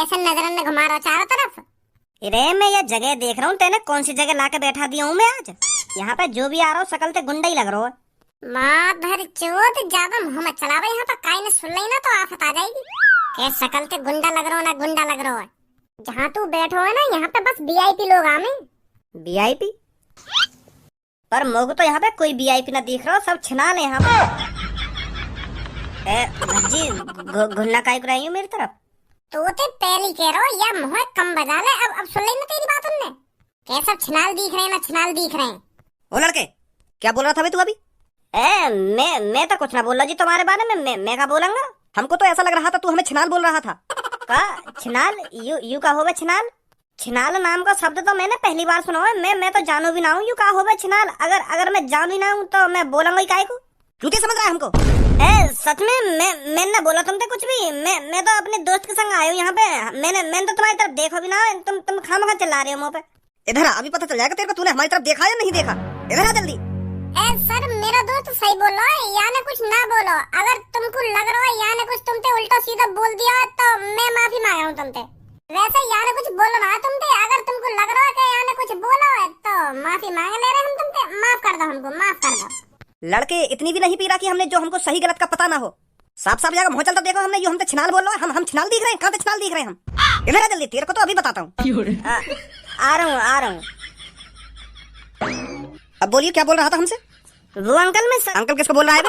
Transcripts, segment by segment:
ऐसे नजर में घुमा रहा चारों तरफ। अरे मैं ये जगह देख रहा हूँ, तेने कौन सी जगह लाके बैठा दिया हूँ मैं आज। यहाँ पे जो भी आ रहा हूँ शकल ते गुंडा ही लग रहा है। माँ भर चोत ज्यादा मुंह मत चलावे, यहाँ पर काई ने सुन ली ना तो आफत आ जाएगी। के शकल ते गुंडा लग रहा हो ना गुंडा लग रहा है। जहाँ तू बैठो है ना यहाँ पे बस वीआईपी लोग आवे। वीआईपी? पर मोग तो यहाँ पे कोई वीआईपी ना दिख रहा, सब छिनाल है यहाँ पे। भज्जी घुन्ना काई को रही हूँ मेरी तरफ। तो ते पहली कह रहा हो या मुँह कम बजा ले। अब सुन ली ना तेरी बात उनने। कैसा छिनाल दिख रहे हैं ना छिनाल दिख रहे हैं। ओ लड़के क्या बोल रहा था तू अभी? मैं तो कुछ ना बोल रहा जी तुम्हारे बारे में। मैं क्या बोलूंगा? हमको तो ऐसा लग रहा था तू हमें छिनाल बोल रहा था। का छिनाल? यू का होवे छिनाल? छिनाल नाम का शब्द तो मैंने पहली बार सुना है। मैं तो जानू भी ना हूँ यू का होवे छिनाल। अगर मैं जानू ही ना हूँ तो मैं बोलूंगा ही काहे को? झूठे समझ रहा है हमको? सच में मैं ना बोला तुमसे कुछ भी। मैं तो अपने दोस्त के संग आया हूँ यहाँ पे। मैंने तो तुम्हारी तरफ देखा भी ना। तुम खामखा चिल्ला रहे हो मुँह पे। इधर अभी पता चल जाएगा तेरे को तूने हमारी तरफ देखा या नहीं देखा। इधर आ जल्दी। सर मेरा दोस्त सही बोल रहा है, या ने कुछ ना बोलो। अगर तुमको लग रहा है या ने कुछ तुमसे उल्टा सीधा बोल दिया तो मैं माफी मांगा हूँ तुमसे। वैसे या ने कुछ बोलो ना तुमसे। अगर तुमको लग रहा है कि या ने कुछ बोला है तो माफी मांग ले रहे हम तुमसे। माफ कर दो हमको, माफ कर दो। लड़के इतनी भी नहीं पी रहा कि हमने जो हमको सही गलत का पता ना हो। साफ साफ जगह मुँह चलता देखो हमने यू हमसे छिनाल बोल रहा है। हम छिनाल दिख रहे हैं? कहाँ पे छिनाल दिख रहे हैं हम? इधर आ जल्दी, तेरे को तो अभी बताता हूँ। आ रहा हूँ। अब बोलिए क्या बोल रहा था हमसे? वो अंकल में अंकल किसको बोल रहा है?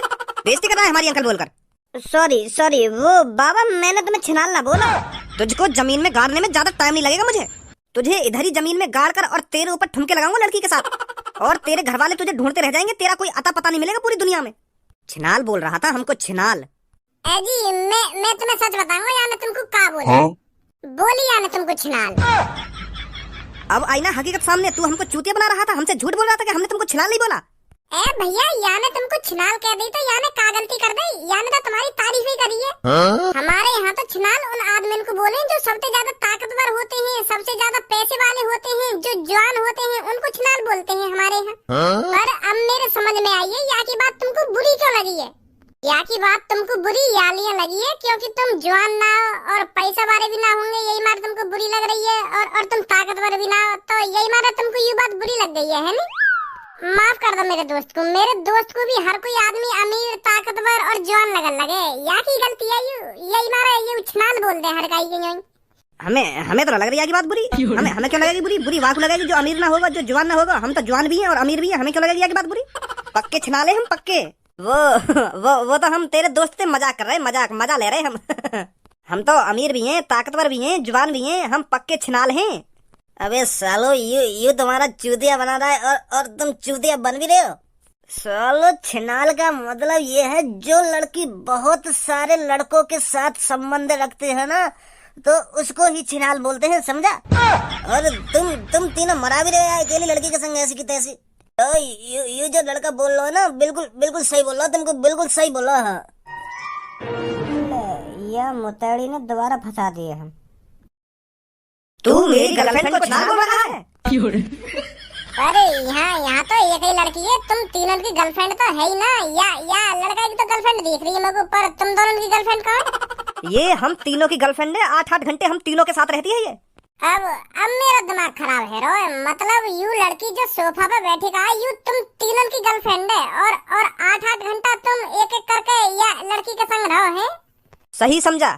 बेइज्जती कर रहा है हमारी अंकल बोलकर। सॉरी वो बाबा मैंने तुम्हें छिनाल ना बोला। तुझको जमीन में गाड़ने में ज्यादा टाइम नहीं लगेगा मुझे। तुझे इधर ही जमीन में गाड़ कर और तेरे ऊपर ठुमके लगाऊंगा लड़की के साथ। और तेरे घर वाले तुझे ढूंढते रह जाएंगे। तेरा कोई अता पता नहीं मिलेगा पूरी दुनिया में। छिनाल बोल रहा था हमको छिनाल। जी मैं तुम्हें सच बताऊंगा या ने तुमको क्या बोला। बोली या ने तुमको छिनाल। अब आई ना हकीकत सामने। तू हमको चूतिया बना रहा था, हमसे झूठ बोल रहा था कि हमने तुमको छिनाल नहीं बोला। भैया या ने तुमको छिनाल कह दी तो या ने क्या गलती कर दी? या ने तो तुम्हारी तारीफ ही करी है। हमारे यहाँ तो छिनाल उन आदमी को बोले जो सबसे ज्यादा ताकतवर होते हैं, सबसे ज्यादा पैसे वाले होते हैं, जो जवान होते हैं, उनको छिनाल बोलते हैं हमारे यहाँ। पर अब मेरे समझ में आई है या की बात तुमको बुरी क्यों लगी है। या की बात तुमको बुरी यालियाँ लगी है क्योंकि तुम जवान ना और पैसा वाले भी ना होंगे, यही मार तुमको बुरी लग रही है। और तुम ताकतवर भी ना तो यही मारा तुमको ये बात बुरी लग गई है ना? माफ कर दो मेरे दोस्त को। मेरे दोस्त को भी हर कोई आदमी अमीर ताकतवर और जवान लगन लगे। या की गलती है यही मारा ये छिनाल बोल दे हर काई के। हमें तो लग रही है की बात बुरी। हमें क्यों लगेगी बुरी? बुरी वाक लगेगी जो अमीर ना होगा, जो जवान ना होगा। हम तो जवान भी हैं और अमीर भी हैं। हमें क्यों लगेगी की बात बुरी? पक्के छिनाले हम पक्के। वो तो हम तेरे दोस्त से मजाक कर रहे हैं। मजा ले रहे हम। हम तो अमीर भी हैं, ताकतवर भी हैं, जवान भी हैं। हम पक्के छिनाल हैं। अबे सालो यू तुम्हारा चूतिया बना रहा है और तुम चूतिया बन भी रहे हो। सालो छिनाल का मतलब ये है जो लड़की बहुत सारे लड़कों के साथ संबंध रखते हैं ना तो उसको ही छिनाल बोलते हैं, समझा? और तुम तीनों मरा भी रहे हो अकेली लड़की के संग ऐसी की तैसी। तो यू जो लड़का बोल रहा है ना बिल्कुल सही बोल रहा। तुमको बिल्कुल सही बोला है। यह मुतैड़ी ने दोबारा फंसा दिए हम। तू मेरी गर्लफ्रेंड को छिनाल बोल रहा है? अरे यहाँ तो एक ही लड़की है। तुम तीनों की गर्लफ्रेंड तो है ही ना। या लड़का की तो गर्लफ्रेंड दिख रही है मेरे को, पर तुम दोनों की गर्लफ्रेंड कौन? ये हम तीनों की गर्लफ्रेंड है। 8-8 घंटे हम तीनों के साथ रहती है ये। अब मेरा दिमाग खराब है रो। मतलब यू लड़की जो सोफा पे बैठी का यू तुम तीनों की गर्लफ्रेंड है और 8-8 घंटा तुम एक करके या लड़की के संग रहो है। सही समझा?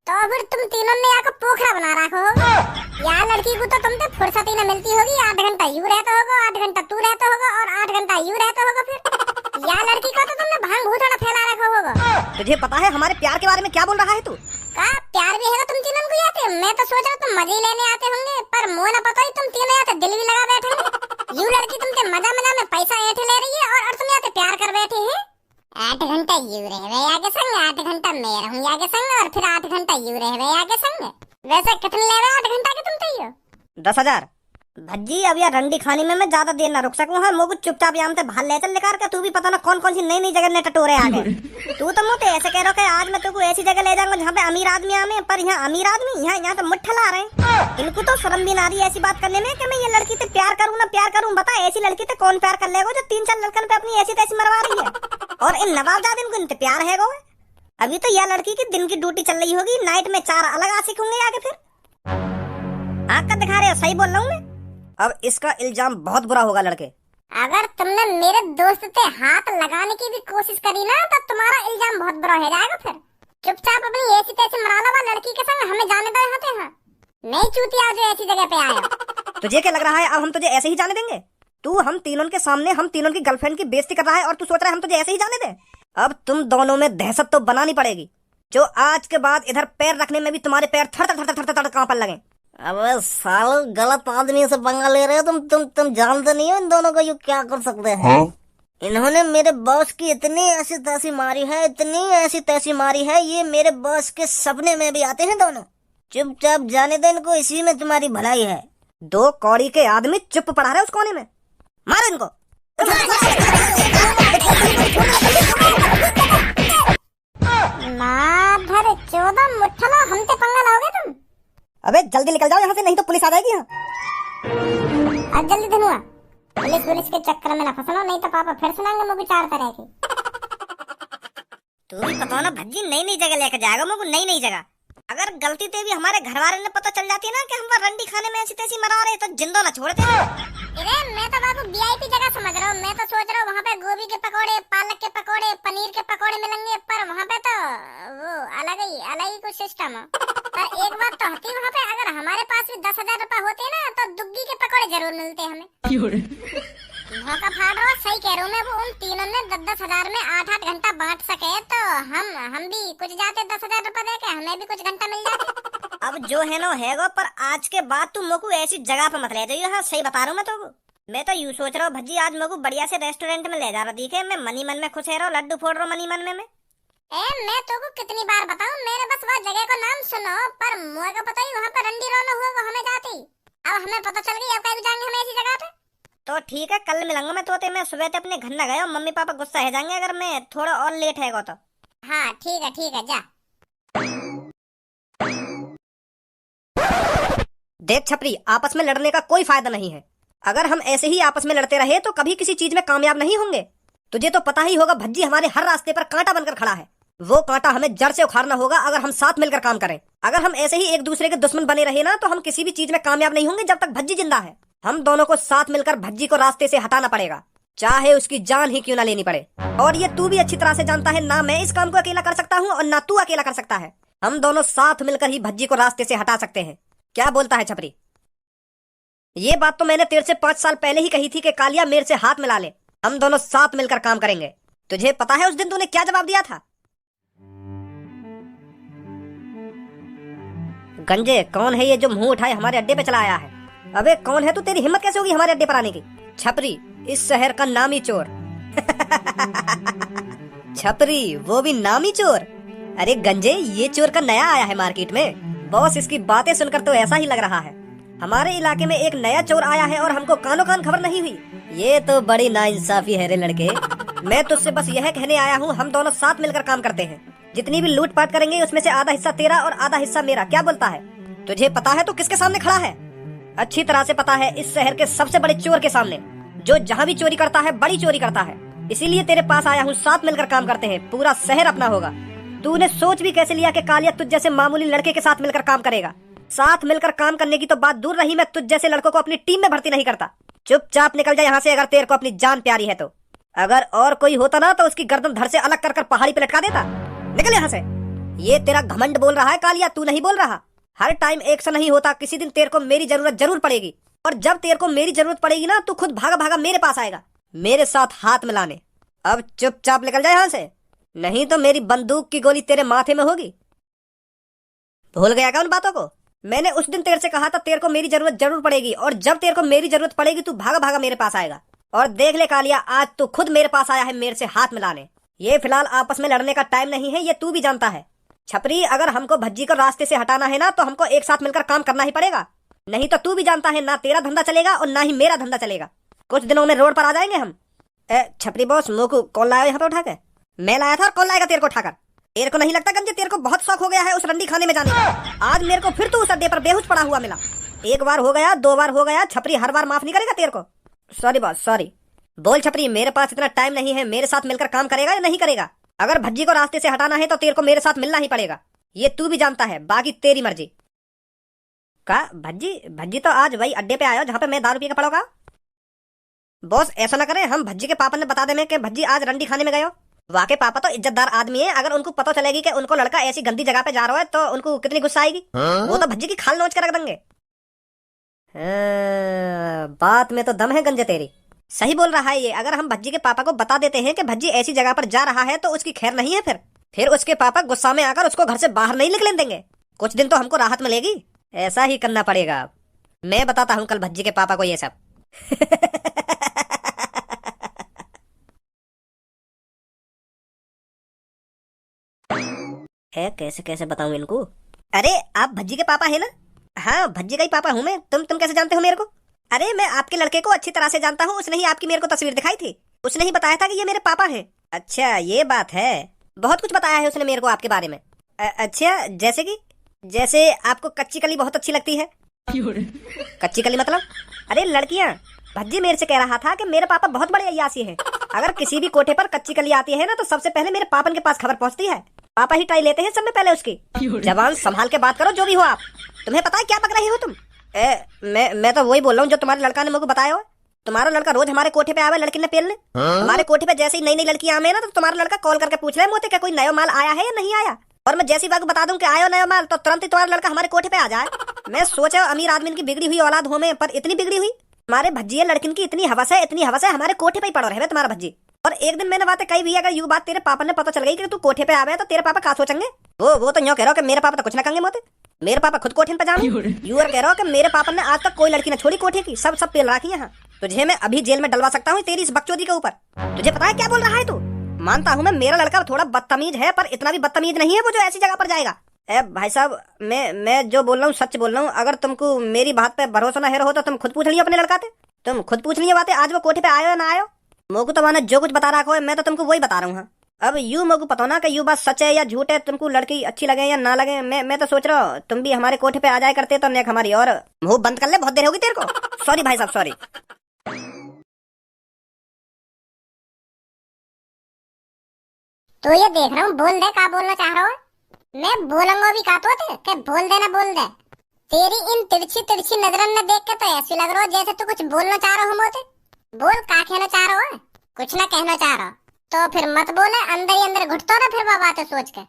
तो फिर तुम तीनों ने यहाँ पोखरा बना रखा होगा। या लड़की को तो तुमसे फुर्सत ही न मिलती होगी। 8 घंटा यू रहता होगा, 8 घंटा तू रहता होगा और 8 घंटा यू रहता होगा। फिर या लड़की को तो तुमने भांग भूतड़ा फैला रखा होगा। तुझे पता है हमारे प्यार के बारे में क्या बोल रहा है तू? का प्यार भी है तुम तीनों को आते? मैं तो सोच रहा तुम मजे लेने आते होंगे, पर मुँह न पता ही तुम तीनों आते दिल भी लगा बैठे हैं। यू लड़की तुमसे मजा में पैसा ऐठे ले रही है और तुम आते प्यार कर बैठे हैं। 8 घंटा यू रहे आगे संग, 8 घंटा मैं रहूँ आगे संग और फिर 8 घंटा यू रहे आगे संग। वैसे कितने ले रहे 8 घंटा के तुम तो यो? 10,000। भज्जी अब यार रंडी खानी में मैं ज्यादा देर ना रुक सकूं। हाँ मोगु चुपचाप यहाँ से भाल ले चल निकाल के। तू भी पता ना कौन कौन सी नई जगह ने टटोरे आ गए। तू तो मुझे ऐसे कह रहा है आज मैं तुमको ऐसी जगह ले जाऊंगा जहाँ पे अमीर आदमी आवे, पर यहाँ अमीर आदमी यहाँ तो मुट्ठा ला रहे हैं। इनको तो शर्म भी ना रही ऐसी बात करने में कि मैं ये लड़की से प्यार करूँ ना प्यार करूँ। बता ऐसी लड़की से कौन प्यार कर लेगा जो 3-4 लड़कन पे अपनी ऐसी तैसी मरवा रही है। और इन नवाबजाद इनको इनसे प्यार है गो। अभी तो यह लड़की की दिन की ड्यूटी चल रही होगी, नाइट में 4 अलग आशिक होंगे आगे। फिर आंख का दिखा रहे हो, सही बोल रहा हूँ मैं। अब इसका इल्जाम बहुत बुरा होगा लड़के। अगर तुमने मेरे दोस्त पे हाथ लगाने की भी कोशिश करी ना तो तुम्हारा इल्जाम बहुत बुरा हो जाएगा। फिर चुपचाप अपनी ऐसी तैसी मरा लो लड़की के संग, हमें जाने दो यहाँ से। हाँ नहीं चूतिया जो ऐसी जगह पे आया। तुझे क्या लग रहा है अब हम तुझे ऐसे ही जाने देंगे? तू हम तीनों के सामने हम तीनों की गर्लफ्रेंड की बेइज्जती कर रहा है और तू सोच रहा है हम तुझे ऐसे ही जाने दें? अब तुम दोनों में दहशत तो बनानी पड़ेगी, जो आज के बाद इधर पैर रखने में भी तुम्हारे पैर थड़ थड़ थड़ थड़ थड़ कांपने लगे। अबे सालो, गलत आदमी से पंगा ले रहे हो तुम जानते नहीं हो इन दोनों को ये क्या कर सकते हैं। इन्होंने मेरे बॉस की इतनी ऐसी तैसी मारी है, इतनी ऐसी तैसी मारी है, ये मेरे बॉस के सपने में भी आते हैं दोनों। चुपचाप जाने दे इनको, इसी में तुम्हारी भलाई है। दो कौड़ी के आदमी चुप पड़ा रहे उस कोने में, मारो इनको। माधर 14 मुठ्ठला हमसे पंगा लाओगे तुम। अबे जल्दी निकल जाओ यहाँ से, नहीं तो पुलिस आ जाएगी यहाँ। अब जल्दी धनुआ, पुलिस के चक्कर में ना फंसना, नहीं तो पापा फिर सुनाएंगे मुझे 4 तरह की। तू भी पता ना भज्जी नई नई जगह लेकर जाएगा मुझे, नई नई जगह। अगर गलती से भी हमारे घर वाले ने पता चल जाती है ना कि हम रंडी खाने में ऐसी तैसी मरा रहे तो जिंदा ना छोड़ते। अरे मैं तो बाबू वीआईपी जगह समझ रहा हूँ। मैं तो सोच रहा हूँ वहाँ पे गोभी के पकोड़े, पालक के पकोड़े, पनीर के पकोड़े मिलेंगे, पर वहाँ पे तो वो अलग ही कुछ सिस्टम है। पर एक बात तो होती है वहाँ पे, अगर हमारे पास भी 10,000 रुपए होते ना तो दुग्गी के पकोड़े जरूर मिलते हमें। मौका फाड़ रहा, सही कह रहा हूँ मैं। वो उन तीनों ने 10-10 हजार में 8-8 घंटा बांट सके तो हम भी कुछ जाते 10,000 रुपए दे के, हमें भी कुछ घंटा मिल जाते। अब जो है नो है गो, पर आज के बाद तुम मोको ऐसी जगह पे मत ले जाइए। हाँ सही बता रहा हूँ मैं तो। मैं तो यूँ सोच रहा हूँ भज्जी आज मोको बढ़िया से रेस्टोरेंट में ले जा रहा दिखे, मैं मनी मन में खुश है रहा, लड्डू फोड़ रहा मनी मन में मैं। मैं तो को कितनी बार बताऊं, मेरे बस वह जगह का नाम सुनो, पर मुझे को पता ही वहाँ पर रंडी रोना हुआ वो हमें जाती। अब हमें पता चल गई, अब कहीं जाएंगे हम ऐसी जगह पे। तो ठीक है, कल मिलूंगा मैं तोते। मैं सुबह से अपने घर न गया, मम्मी पापा गुस्सा है जाएंगे अगर मैं थोड़ा और लेट है तो। हाँ ठीक है जा। देख छपरी, आपस में लड़ने का कोई फायदा नहीं है। अगर हम ऐसे ही आपस में लड़ते रहे तो कभी किसी चीज में कामयाब नहीं होंगे। तुझे तो पता ही होगा भज्जी हमारे हर रास्ते पर कांटा बनकर खड़ा है। वो कांटा हमें जड़ से उखाड़ना होगा अगर हम साथ मिलकर काम करें। अगर हम ऐसे ही एक दूसरे के दुश्मन बने रहे ना तो हम किसी भी चीज में कामयाब नहीं होंगे जब तक भज्जी जिंदा है। हम दोनों को साथ मिलकर भज्जी को रास्ते से हटाना पड़ेगा, चाहे उसकी जान ही क्यों ना लेनी पड़े। और ये तू भी अच्छी तरह से जानता है, ना मैं इस काम को अकेला कर सकता हूँ और ना तू अकेला कर सकता है। हम दोनों साथ मिलकर ही भज्जी को रास्ते से हटा सकते हैं। क्या बोलता है छपरी? ये बात तो मैंने तेरे से 5 साल पहले ही कही थी कि कालिया मेरे से हाथ मिला ले, हम दोनों साथ मिलकर काम करेंगे। तुझे पता है उस दिन तूने क्या जवाब दिया था? गंजे, कौन है ये जो मुंह उठाए हमारे अड्डे पे चला आया है? अबे कौन है तू? तेरी हिम्मत कैसे होगी हमारे अड्डे पर आने की? छपरी, इस शहर का नामी चोर। छपरी, वो भी नामी चोर? अरे गंजे, ये चोर का नया आया है मार्केट में। बॉस, इसकी बातें सुनकर तो ऐसा ही लग रहा है हमारे इलाके में एक नया चोर आया है और हमको कानों कान खबर नहीं हुई। ये तो बड़ी नाइंसाफी है रे लड़के। मैं तुझसे बस यह कहने आया हूँ, हम दोनों साथ मिलकर काम करते हैं। जितनी भी लूटपाट करेंगे उसमें से आधा हिस्सा तेरा और आधा हिस्सा मेरा। क्या बोलता है? तुझे पता है तू किसके सामने खड़ा है? अच्छी तरह से पता है, इस शहर के सबसे बड़े चोर के सामने, जो जहाँ भी चोरी करता है बड़ी चोरी करता है। इसीलिए तेरे पास आया हूँ, साथ मिलकर काम करते हैं, पूरा शहर अपना होगा। तूने सोच भी कैसे लिया कि कालिया तुझ जैसे मामूली लड़के के साथ मिलकर काम करेगा? साथ मिलकर काम करने की तो बात दूर रही, मैं तुझ जैसे लड़कों को अपनी टीम में भर्ती नहीं करता। चुपचाप निकल जा यहाँ से अगर तेरे को अपनी जान प्यारी है तो। अगर और कोई होता ना तो उसकी गर्दन धड़ से अलग कर कर पहाड़ी पे लटका देता। निकल यहाँ से। ये तेरा घमंड बोल रहा है कालिया, तू नहीं बोल रहा। हर टाइम एक सा नहीं होता, किसी दिन तेरे को मेरी जरूरत जरूर पड़ेगी। और जब तेरे को मेरी जरूरत पड़ेगी ना तू खुद भागा भागा मेरे पास आएगा, मेरे साथ हाथ मिलाने। अब चुपचाप निकल जा यहाँ से, नहीं तो मेरी बंदूक की गोली तेरे माथे में होगी। भूल गया क्या उन बातों को? मैंने उस दिन तेरे से कहा था तेरे को मेरी जरूरत जरूर पड़ेगी, और जब तेरे को मेरी जरूरत पड़ेगी तू भागा भागा मेरे पास आएगा। और देख ले कालिया, आज तू खुद मेरे पास आया है मेरे से हाथ मिलाने। ये फिलहाल आपस में लड़ने का टाइम नहीं है, ये तू भी जानता है। छपरी, अगर हमको भज्जी को रास्ते से हटाना है ना तो हमको एक साथ मिलकर काम करना ही पड़ेगा, नहीं तो तू भी जानता है ना तेरा धंधा चलेगा और ना ही मेरा धंधा चलेगा। कुछ दिनों में रोड पर आ जाएंगे हम। छपरी बॉस, मोकू कौन लाया यहाँ पे उठा के? मैं लाया था। और कौन लाएगा तेरे को उठाकर? तेरे को नहीं लगता गंजे तेरे को बहुत शौक हो गया है उस रंडी खाने में जाने का? आज मेरे को फिर तू उस अड्डे पर बेहोश पड़ा हुआ मिला। एक बार हो गया, 2 बार हो गया, छपरी हर बार माफ नहीं करेगा तेरे को। Sorry boss, sorry. बोल छपरी, मेरे पास इतना टाइम नहीं है, मेरे साथ मिलकर काम करेगा या नहीं करेगा? अगर भज्जी को रास्ते से हटाना है तो तेरे को मेरे साथ मिलना ही पड़ेगा, ये तू भी जानता है, बाकी तेरी मर्जी। का भज्जी भज्जी तो आज वही अड्डे पे आयो जहाँ पे मैं दारू पी के पड़ोगा। बॉस ऐसा ना करें, हम भज्जी के पापा ने बता दे कि भज्जी आज रंडी खाने में गयो। वाकई पापा तो इज्जतदार आदमी है, अगर उनको पता चलेगी कि उनको लड़का ऐसी गंदी जगह पे जा रहा है तो उनको कितनी गुस्सा आएगी। वो तो भज्जी की खाल नोच के रख देंगे। बात में तो दम है गंजे तेरी। सही बोल रहा है ये। अगर हम भज्जी के पापा को बता देते हैं कि भज्जी ऐसी जगह पर जा रहा है तो उसकी खैर नहीं है। फिर उसके पापा गुस्सा में आकर उसको घर से बाहर नहीं निकलने देंगे। कुछ दिन तो हमको राहत मिलेगी। ऐसा ही करना पड़ेगा। मैं बताता हूँ कल भज्जी के पापा को ये सब। है कैसे कैसे बताऊं इनको। अरे आप भज्जी के पापा है ना? हाँ भज्जी का ही पापा हूँ मैं। तुम कैसे जानते हो मेरे को? अरे मैं आपके लड़के को अच्छी तरह से जानता हूँ। उसने ही आपकी मेरे को तस्वीर दिखाई थी। उसने ही बताया था कि ये मेरे पापा हैं। अच्छा ये बात है। बहुत कुछ बताया है उसने मेरे को आपके बारे में। अच्छा जैसे आपको कच्ची कली बहुत अच्छी लगती है। कच्ची कली मतलब? अरे लड़कियाँ। भज्जी मेरे से कह रहा था कि मेरे पापा बहुत बड़े अय्यासी हैं। अगर किसी भी कोठे पर कच्ची कली आती है ना तो सबसे पहले मेरे पापन के पास खबर पहुंचती है। पापा ही ट्राई लेते हैं सब में पहले उसकी। जवान संभाल के बात करो जो भी हो आप। तुम्हें पता है क्या पक रही हो तुम? मैं तो वही बोल रहा हूँ जो तुम्हारे लड़का ने मुझे बताया हो। तुम्हारा लड़का रोज हमारे कोठे पे आवे लड़की ने पेलने। हमारे कोठे पे जैसे ही नई नई लड़कियां आवे ना तो तुम्हारा लड़का कॉल करके पूछ रहे मोते क्या कोई नया माल आया है या नहीं आया। और मैं जैसी बात बता दूं कि आयो नया माल तो तुरंत ही तुम्हारा लड़का हमारे कोठे पे आ जाए। मैं सोचा अमीर आदमी की बिगड़ी हुई औलाद हो में, पर इतनी बिगड़ी हुई हमारे भज्जी लड़किन की इतनी हवस है हमारे कोठे पे ही पड़ो रहे तुम्हारा भज्जी। और एक दिन मैंने बातें कही भी, अगर यू बात तेरे पापा ने पता चल गई कि तू कोठे पे आवे तो तेरे पापा क्या सोचेंगे? वो तो यूं कह रहा हो कि मेरे पापा तो कुछ ना कहेंगे मोते। मेरे पापा खुद कोठे पे जाने। यू और कह रहा हो कि मेरे पापा ने आज तक कोई लड़की ने छोड़ी कोठे की। सब पेल रखी है। तुझे मैं अभी जेल में डलवा सकता हूँ तेरी इस बकचोदी के ऊपर। तुझे पता है क्या बोल रहा है तू? मानता हूँ मैं मेरा लड़का थोड़ा बदतमीज है, पर इतना भी बदतमीज नहीं है वो जो ऐसी जगह पर जाएगा। भाई साहब मैं जो बोल रहा हूँ सच बोल रहा हूँ। अगर तुमको मेरी बात पे भरोसा न हो तो तुम खुद पूछ लियो अपने लड़का से। तुम खुद पूछ लियो बातें आज वो कोठे पे आयो या ना आयो। मोको तो मैंने जो कुछ बता रखा है मैं तो तुमको वही बता रहा हूँ। अब यू मोको पता ना कि यू बात सच है या झूठ है, तुमको लड़की अच्छी लगे या ना लगे। मैं तो सोच रहा हूँ तुम भी हमारे कोठे पे आ जाए करते तो नेक हमारी। और मुंह बंद कर ले, बहुत देर होगी तेरे को। सॉरी भाई साहब सॉरी। तो ये देख रहा हूँ, बोल दे क्या बोलना चाह रहा हो। मैं बोलूंगा भी का तो के बोल देना बोल दे। तेरी इन तिरछी तिरछी नजरन ने देख के तो ऐसे लग रहा हो जैसे तू कुछ बोलना चाह रहा हो मोते। बोल क्या कहना चाह रहा हो? कुछ ना कहना चाह रहा तो फिर मत बोले, अंदर ही अंदर घुटतो ना फिर वो बातें सोच के।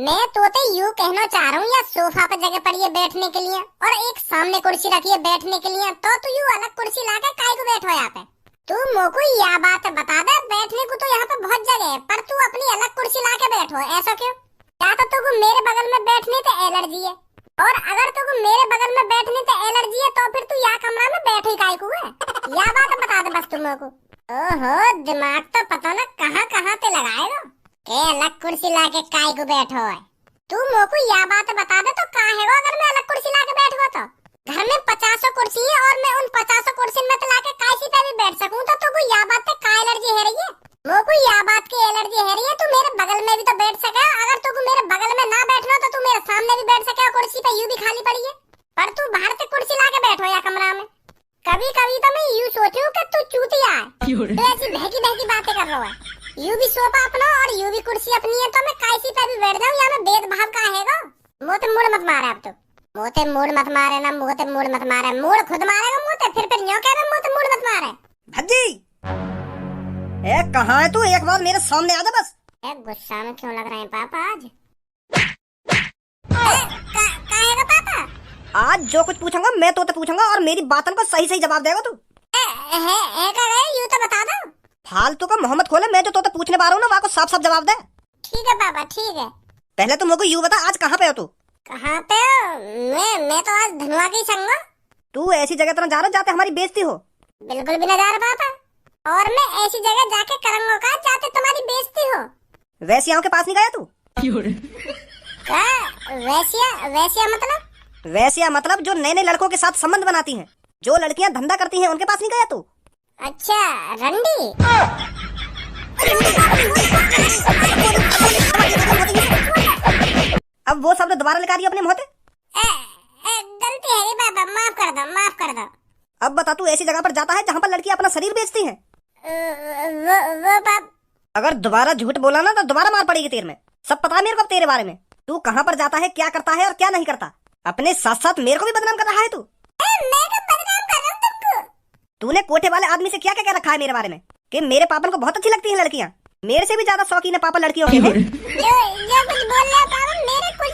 मैं तो यूं कहना चाह रहा हूँ, या सोफा पर जगह पड़ी है बैठने के लिए और एक सामने कुर्सी रखी है बैठने के लिए, तो तू यूं अलग कुर्सी लाके काहे को बैठो यहाँ पे? तू मोको यह बात बता दे, बैठने को तो यहाँ पे बहुत जगह है, पर तू अपनी अलग कुर्सी लाके बैठो। ऐसा क्यों? या तो तुमको मेरे बगल में बैठने से एलर्जी है, और अगर तुमको मेरे बगल में बैठने से एलर्जी है तो फिर तू यहाँ कमरा में बैठे काहे को है? यह बात बता दे बस तुम को। ओहो दिमाग तो पता ना कहाँ कहाँ पे लगाएगा के अलग कुर्सी लाके काहे को बैठो है। तू मोको यह बात बता दे तो का है अगर मैं अलग कुर्सी लाके बैठूंगा तो? घर में 50 कुर्सी है और मैं उन 50 कुर्सी में लाके काशी पे भी बैठ सकूं, तो तुमको यह बात पे का एलर्जी है रही है? मोको यह बात की एलर्जी है रही है, तू मेरे बगल में भी तो बैठ सके। अगर तुमको मेरे बगल में ना बैठना तो तू मेरे सामने भी बैठ सके, कुर्सी पे यूं भी खाली पड़ी है, पर तू बाहर से कुर्सी लाके बैठो या कमरा में। कभी कभी तो मैं यूं सोचूं कि तू चूतिया है, तो ऐसी बहकी बहकी बातें कर रहा है। यूं भी सोफा अपना और यूं भी कुर्सी अपनी है, तो मैं काशी पे भी बैठ जाऊं, या मैं भेदभाव का हैगा? मोते मूड मत मारे अब तो। मोते मूड मत मारे ना, मोते मूड मत मारे। मूड खुद मारेगा मोते, फिर न्यों कह रहा मोते मूड मत मारे। भज्जी कहाँ है तू? एक बार मेरे सामने आ जा बस। गुस्सा में क्यों लग रहे हैं पापा आज? काहेगा पापा? आज जो कुछ पूछूंगा मैं तो पूछूंगा और मेरी बातों का सही सही जवाब देगा तू। यूं तो बता दो। फालतू का मोहम्मद खोले, मैं जो तो पूछने पा रहा हूँ ना वहाँ को साफ साफ जवाब दे। ठीक है पापा ठीक है। पहले तुम मुझे यूं बता आज कहाँ पे हो तू? कहाँ पे हो? मैं तो आज धनवा की संगा। तू ऐसी जगह तो न जा रहा जाते हमारी बेइज्जती हो। बिल्कुल भी न जा रहा पापा, और मैं ऐसी जगह जाके करूंगा का जाते तुम्हारी बेइज्जती हो। वैसियाओं के पास नहीं गया तू? वैसिया मतलब? वैसिया मतलब जो नए नए लड़कों के साथ संबंध बनाती हैं, जो लड़कियां धंधा करती हैं, उनके पास नहीं गया तू? अच्छा रंडी। अब वो शब्द दोबारा निकालिए अपने मुंह से। गलती है पापा, माफ कर दो माफ कर दो। अब बता तू ऐसी जगह पर जाता है जहाँ पर लड़कियां अपना शरीर बेचती हैं? वो पाप। अगर दोबारा झूठ बोला ना तो दोबारा मार पड़ेगी तेरे में। सब पता है मेरे को तेरे बारे में। तू कहाँ पर जाता है, क्या करता है और क्या नहीं करता। अपने साथ साथ मेरे को भी बदनाम कर रहा है तू। मैं कब बदनाम कर रहा हूँ तुमको? तूने कोठे वाले आदमी से क्या क्या कह रखा है मेरे बारे में कि मेरे पापन को बहुत अच्छी लगती हैं लड़कियां, मेरे से भी ज्यादा शौकीन है पापा लड़कियों के। जो कुछ बोल रहा है पापा, मेरे कुछ